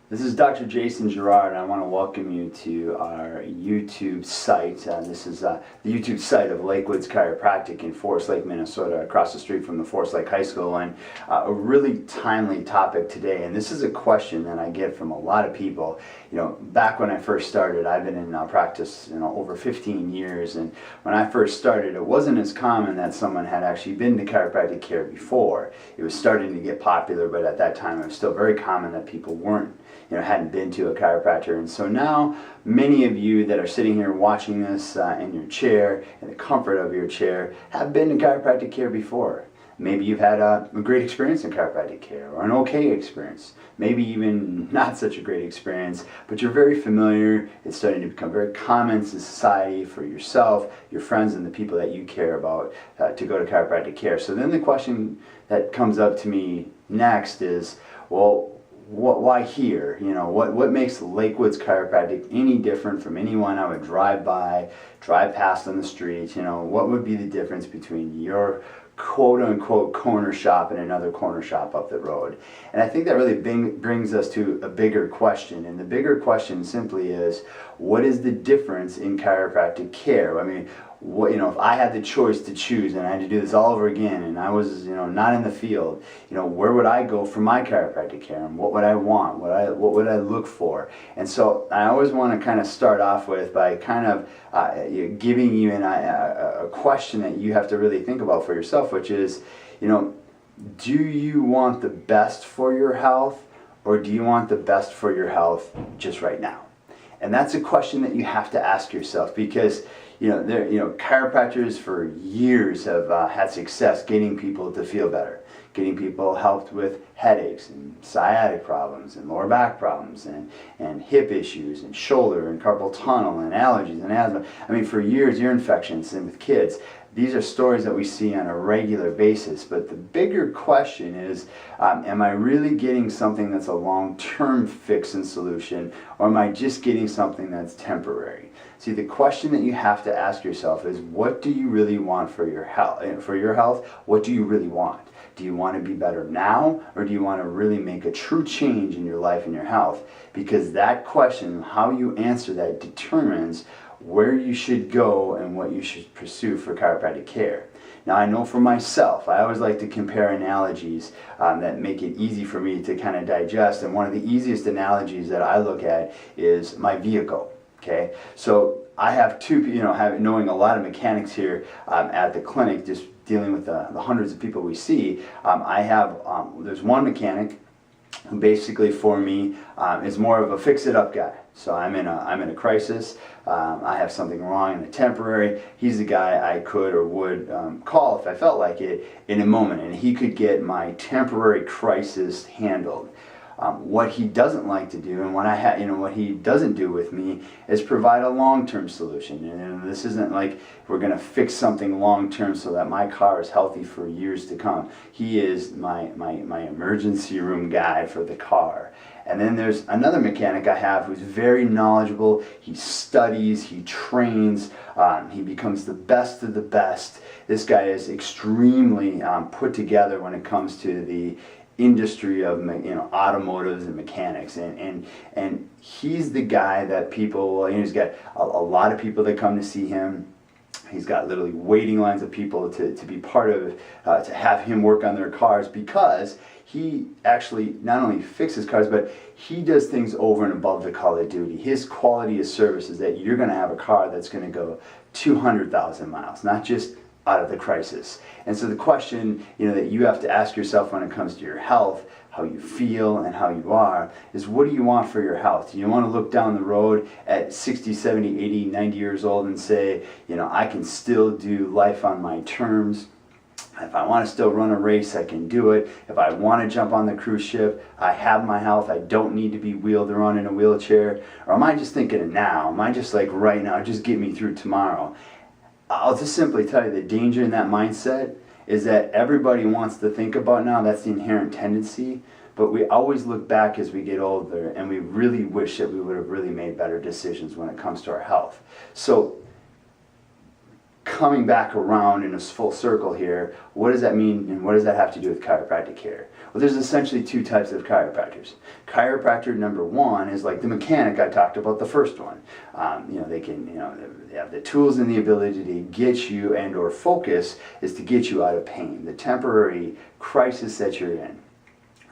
This is Dr. Jason Gerard, and I want to welcome you to our YouTube site. This is the YouTube site of Lakewoods Chiropractic in Forest Lake, Minnesota, across the street from the Forest Lake High School, and a really timely topic today. And this is a question that I get from a lot of people. You know, back when I first started, I've been in practice, over 15 years, and when I first started, it wasn't as common that someone had actually been to chiropractic care before. It was starting to get popular, but at that time, it was still very common that people hadn't been to a chiropractor. And so now many of you that are sitting here watching this in your chair, in the comfort of your chair, have been to chiropractic care before. Maybe you've had a great experience in chiropractic care, or an okay experience, maybe even not such a great experience, but you're very familiar. It's starting to become very common in society for yourself, your friends, and the people that you care about to go to chiropractic care. So then the question that comes up to me next is, well, why here? What makes Lakewoods Chiropractic any different from anyone I would drive past on the street? What would be the difference between your quote-unquote corner shop and another corner shop up the road? And I think that really brings us to a bigger question. And the bigger question simply is, what is the difference in chiropractic care? I mean, if I had the choice to choose and I had to do this all over again, and I was, not in the field, where would I go for my chiropractic care, and what would I want? What would I look for? And so I always want to kind of start off with by kind of giving you a question that you have to really think about for yourself, which is, do you want the best for your health, or do you want the best for your health just right now? And that's a question that you have to ask yourself, because chiropractors for years have had success getting people to feel better, getting people helped with headaches and sciatic problems and lower back problems and hip issues and shoulder and carpal tunnel and allergies and asthma. I mean, for years, ear infections, and with kids. These are stories that we see on a regular basis, but the bigger question is, am I really getting something that's a long-term fix and solution, or am I just getting something that's temporary? See, the question that you have to ask yourself is, what do you really want for your health? What do you really want? Do you want to be better now, or do you want to really make a true change in your life and your health? Because that question, how you answer that, determines where you should go and what you should pursue for chiropractic care. Now, I know for myself, I always like to compare analogies that make it easy for me to kind of digest, and one of the easiest analogies that I look at is my vehicle. Okay, so I have knowing a lot of mechanics here at the clinic, just dealing with the hundreds of people we see, there's one mechanic who basically for me is more of a fix-it-up guy. So I'm in a crisis. I have something wrong in a temporary. He's the guy I could or would call if I felt like it in a moment, and he could get my temporary crisis handled. What he doesn't like to do, and what he doesn't do with me, is provide a long-term solution. And this isn't like we're going to fix something long-term so that my car is healthy for years to come. He is my emergency room guy for the car. And then there's another mechanic I have who's very knowledgeable. He studies, he trains, he becomes the best of the best. This guy is extremely put together when it comes to the industry of automotives and mechanics, and he's the guy that people, he's got a lot of people that come to see him. He's got literally waiting lines of people to be part of, to have him work on their cars, because he actually not only fixes cars, but he does things over and above the call of duty. His quality of service is that you're going to have a car that's going to go 200,000 miles, not just out of the crisis. And so the question that you have to ask yourself when it comes to your health, how you feel and how you are, is what do you want for your health? Do you want to look down the road at 60, 70, 80, 90 years old and say, I can still do life on my terms? If I want to still run a race, I can do it. If I want to jump on the cruise ship, I have my health. I don't need to be wheeled around in a wheelchair. Or am I just thinking of now? Am I just like right now, just get me through tomorrow? I'll just simply tell you, the danger in that mindset is that everybody wants to think about now. That's the inherent tendency. But we always look back as we get older, and we really wish that we would have really made better decisions when it comes to our health. So coming back around in a full circle here, what does that mean and what does that have to do with chiropractic care? Well, there's essentially two types of chiropractors. Chiropractor number one is like the mechanic I talked about, the first one. They can, they have the tools and the ability to get you, and or focus is to get you out of pain, the temporary crisis that you're in.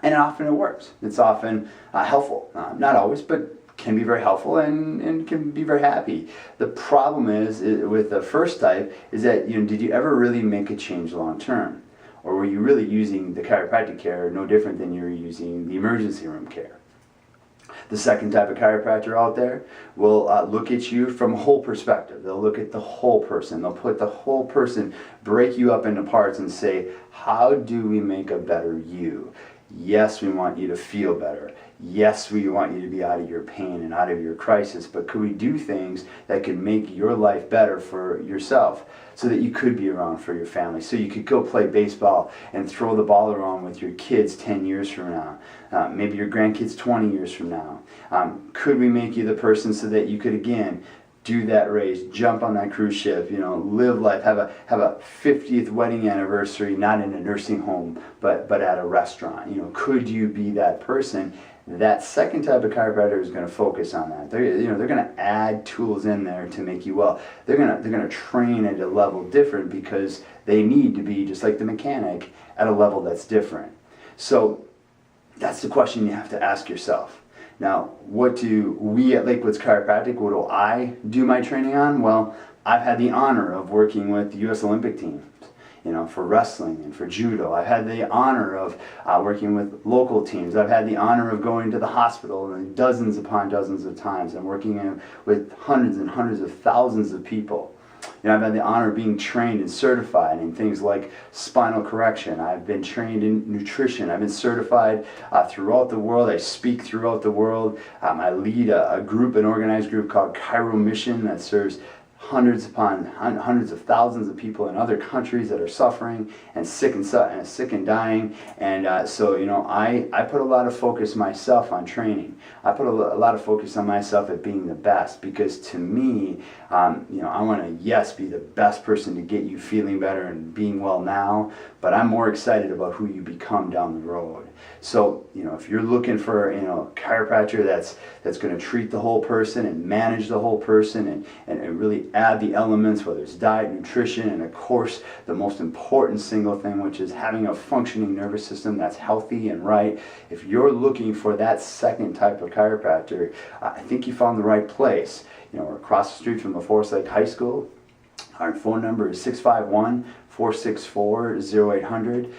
And often it works. It's often helpful. Not always, but can be very helpful and can be very happy. The problem is with the first type is that, did you ever really make a change long term? Or were you really using the chiropractic care no different than you're using the emergency room care? The second type of chiropractor out there will look at you from a whole perspective. They'll look at the whole person. They'll put the whole person, break you up into parts and say, how do we make a better you? Yes, we want you to feel better. Yes, we want you to be out of your pain and out of your crisis, but could we do things that could make your life better for yourself so that you could be around for your family, so you could go play baseball and throw the ball around with your kids 10 years from now, maybe your grandkids 20 years from now. Could we make you the person so that you could, again, do that race, jump on that cruise ship, live life, have a 50th wedding anniversary, not in a nursing home, but at a restaurant. Could you be that person? That second type of chiropractor is going to focus on that. They're going to add tools in there to make you well. They're going to train at a level different because they need to be, just like the mechanic, at a level that's different. So that's the question you have to ask yourself. Now, what do we at Lakewoods Chiropractic, what do I do my training on? Well, I've had the honor of working with the U.S. Olympic team, for wrestling and for judo. I've had the honor of working with local teams. I've had the honor of going to the hospital dozens upon dozens of times and working with hundreds and hundreds of thousands of people. I've had the honor of being trained and certified in things like spinal correction. I've been trained in nutrition. I've been certified throughout the world. I speak throughout the world. I lead an organized group called Chiro Mission that serves hundreds upon hundreds of thousands of people in other countries that are suffering and sick and dying. And so I put a lot of focus myself on training. I put a lot of focus on myself at being the best, because to me, I want to, be the best person to get you feeling better and being well now, but I'm more excited about who you become down the road. So, if you're looking for, a chiropractor that's going to treat the whole person and manage the whole person and really add the elements, whether it's diet, nutrition, and of course, the most important single thing, which is having a functioning nervous system that's healthy and right. If you're looking for that second type of chiropractor, I think you found the right place. We're across the street from the Forest Lake High School. Our phone number is 651-464-0800.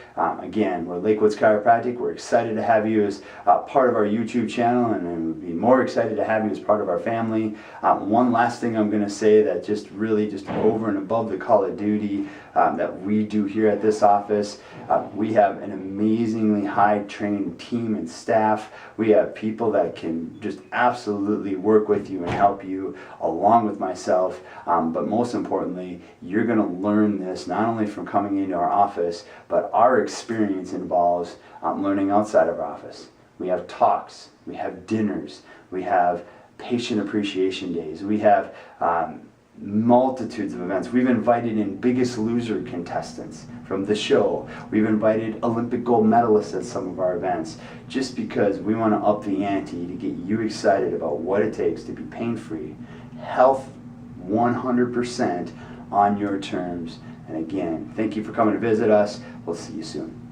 Again, we're Lakewoods Chiropractic. We're excited to have you as part of our YouTube channel, and we'd be more excited to have you as part of our family. One last thing I'm going to say that just over and above the call of duty that we do here at this office, we have an amazingly high-trained team and staff. We have people that can just absolutely work with you and help you, along with myself. But most importantly, you're going to learn this not only from coming into our office, but our experience involves learning outside of our office. We have talks, we have dinners, we have patient appreciation days, we have multitudes of events. We've invited in Biggest Loser contestants from the show. We've invited Olympic gold medalists at some of our events, just because we want to up the ante to get you excited about what it takes to be pain-free, health 100% on your terms. And again, thank you for coming to visit us. We'll see you soon.